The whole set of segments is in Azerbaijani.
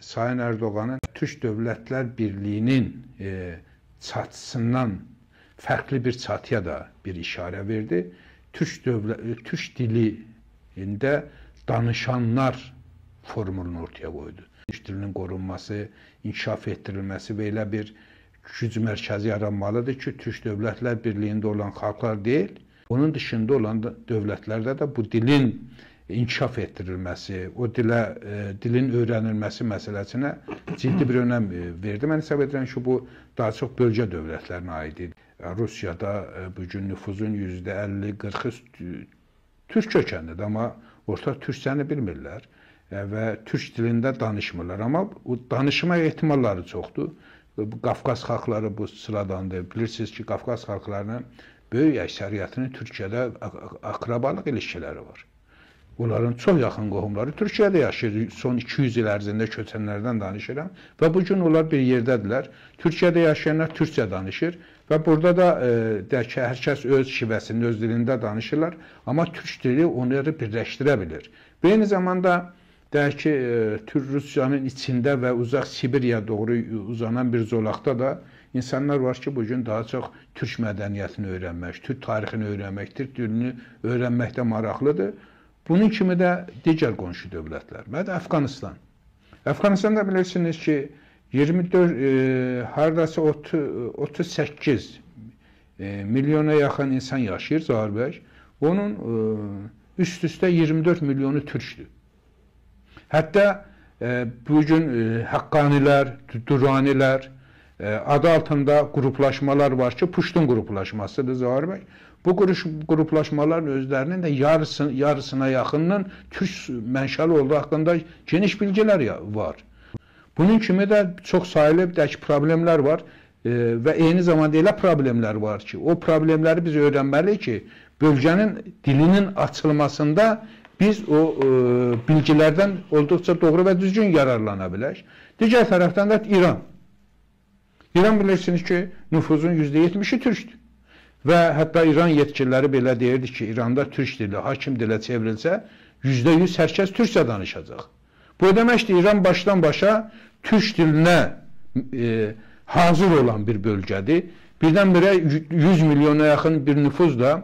Sayın Erdoğan'ın Türk Dövlətlər Birliyinin çatısından fərqli bir çatıya da bir işarə verdi. Türk dilində danışanlar formulunu ortaya koydu. Türk dilinin qorunması, inkişaf etdirilməsi və elə bir güc mərkəzi yaranmalıdır ki, Türk Dövlətlər Birliyində olan xalqlar deyil, onun dışında olan dövlətlərdə də bu dilin inkişaf etdirilməsi, o dilin öyrənilməsi məsələsinə ciddi bir önəm verdi. Mən hesab edirəm ki, bu daha çox bölgə dövlətlərinə aid idi. Rusiyada bugün nüfuzun %50-40'ı Türk kökənlidir, amma orta türkçəni bilmirlər və türk dilində danışmırlar. Amma danışma ehtimalları çoxdur. Qafqaz xalqları bu sıradandır. Bilirsiniz ki, Qafqaz xalqlarının böyük əksəriyyətinin Türkiyədə akrabalıq ilişkiləri var. Onların çox yaxın qohumları Türkiyədə yaşayır. Son 200 il ərzində köçənlərdən danışıram və bugün onlar bir yerdədirlər. Türkiyədə yaşayanlar türkçə danışır və burada da hər kəs öz şivəsində, öz dilində danışırlar. Amma türk dili onları birləşdirə bilir. Və eyni zamanda deyək ki, Rusiyanın içində və uzaq Sibiriya doğru uzanan bir zolaqda da insanlar var ki, bugün daha çox türk mədəniyyətini öyrənmək, türk tarixini öyrənmək, türk dilini öyrənməkdə maraqlıdır. Bunun kimi də digər qonşu dövlətlər. Mədə Əfqanistan. Əfqanistanda bilirsiniz ki, 24, haradasa 38 milyona yaxın insan yaşayır Zahir bəy. Onun üst-üstə 24 milyonu türkdür. Hətta bugün Haqqanilər, Duranilər adı altında qruplaşmalar var ki, Puştun qruplaşmasıdır Zahir bəy. Bu qruplaşmaların özlərinin də yarısına yaxınının türk mənşəli olduğu haqqında geniş bilgilər var. Bunun kimi də çox sayılı problemlər var və eyni zamanda elə problemlər var ki, o problemləri biz öyrənməliyik ki, bölgənin dilinin açılmasında biz o bilgilərdən olduqca doğru və düzgün yararlana bilək. Digər tərəfdən də İran. İran bilirsiniz ki, nüfuzun %70'i türkdür. Və hətta İran yetkililəri belə deyirdi ki, İranda türk dili hakim dilə çevrilsə, %100 hər kəs türkçə danışacaq. Bu deməkdir, İran başdan başa türk dilinə hazır olan bir bölgədir. Birdən-birə 100 milyona yaxın bir nüfuz da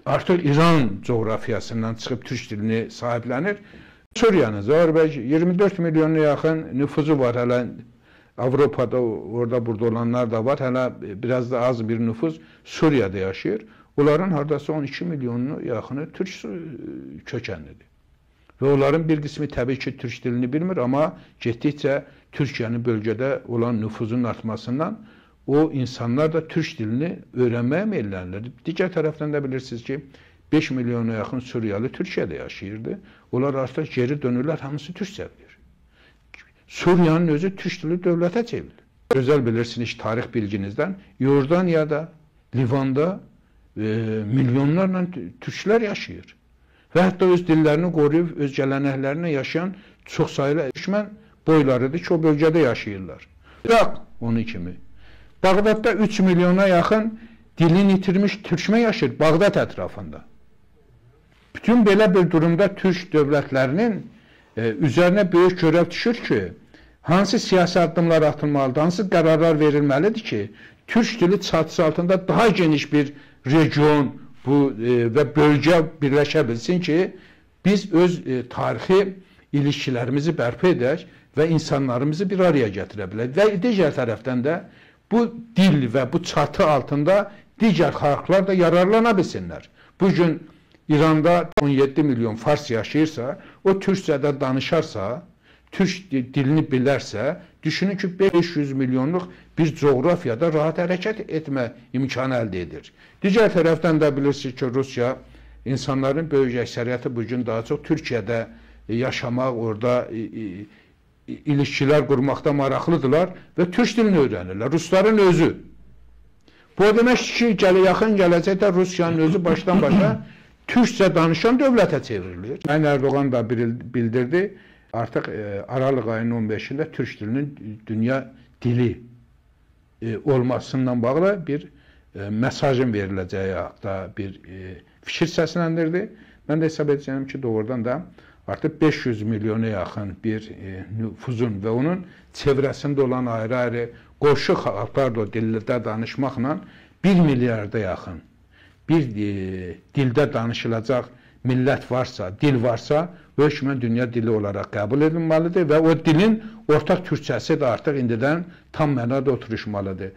artıq İran coğrafiyasından çıxıb türk dilini sahiblənir. Suriyanın Zahir bəy 24 milyona yaxın nüfuzu var hələ. Avropada orada-burada olanlar da var. Hələ biraz da az bir nüfuz Suriyada yaşayır. Onların haradasa 12 milyonuna yaxını türk kökənlidir. Və onların bir qismi təbii ki, türk dilini bilmir, amma getdikcə Türkiyənin bölgədə olan nüfuzun artmasından o insanlar da türk dilini öyrənməyə meylənirlər. Digər tərəfdən də bilirsiniz ki, 5 milyona yaxın Suriyalı Türkiyədə yaşayırdı. Onlar artıq geri dönürlər, hamısı türkçə bilir. Suriyanın özü türk dili dövlətə çevrilir. Gözəl bilirsiniz tarix bilginizdən, Yordaniyada, Livanda milyonlarla türklər yaşayır. Və hətta öz dillərini qoruyub, öz gələnəklərini yaşayan çox sayılı düşmən boylarıdır ki, o bölgədə yaşayırlar. İraq onun kimi. Bağdadda 3 milyona yaxın dilini itirmiş türkmə yaşayır, Bağdad ətrafında. Bütün belə bir durumda türk dövlətlərinin üzərinə böyük görəv düşür ki, hansı siyasi addımlar atılmalıdır, hansı qərarlar verilməlidir ki, türk dili çatısı altında daha geniş bir region və bölgə birləşə bilsin ki, biz öz tarixi ilişkilərimizi bərpa edək və insanlarımızı bir araya gətirə bilək. Və digər tərəfdən də bu dil və bu çatı altında digər xalqlar da yararlana bilsinlər. Bugün İranda 17 milyon fars yaşayırsa, o türkçədə danışarsa, türk dilini bilərsə, düşünün ki, 500 milyonluq bir coğrafiyada rahat hərəkət etmə imkanı əldə edir. Digər tərəfdən də bilirsiniz ki, Rusiya insanların böyük əksəriyyəti bugün daha çox Türkiyədə yaşamaq, orada ilişkilər qurmaqda maraqlıdırlar və türk dilini öyrənirlər. Rusların özü. Bu demək ki, yaxın gələcəkdə Rusiyanın özü başdan başa türkçə danışan dövlətə çevrilir. Sayın Erdoğan da bildirdi, artıq Aralıq ayının 15'ində türk dilinin dünya dili olmasından bağlı bir mesajın veriləcəyi haqda bir fikir səsləndirdi. Mən də hesab edəcəyim ki, doğrudan da artıq 500 milyona yaxın bir nüfuzun və onun çevrəsində olan ayrı-ayrı qonşu xalqlarla dildə danışmaqla 1 milyarda yaxın bir dildə danışılacaq millət varsa, dil varsa, hökmən dünya dili olaraq qəbul edilməlidir və o dilin ortaq türkçəsi də artıq indidən tam mənada oturuşmalıdır.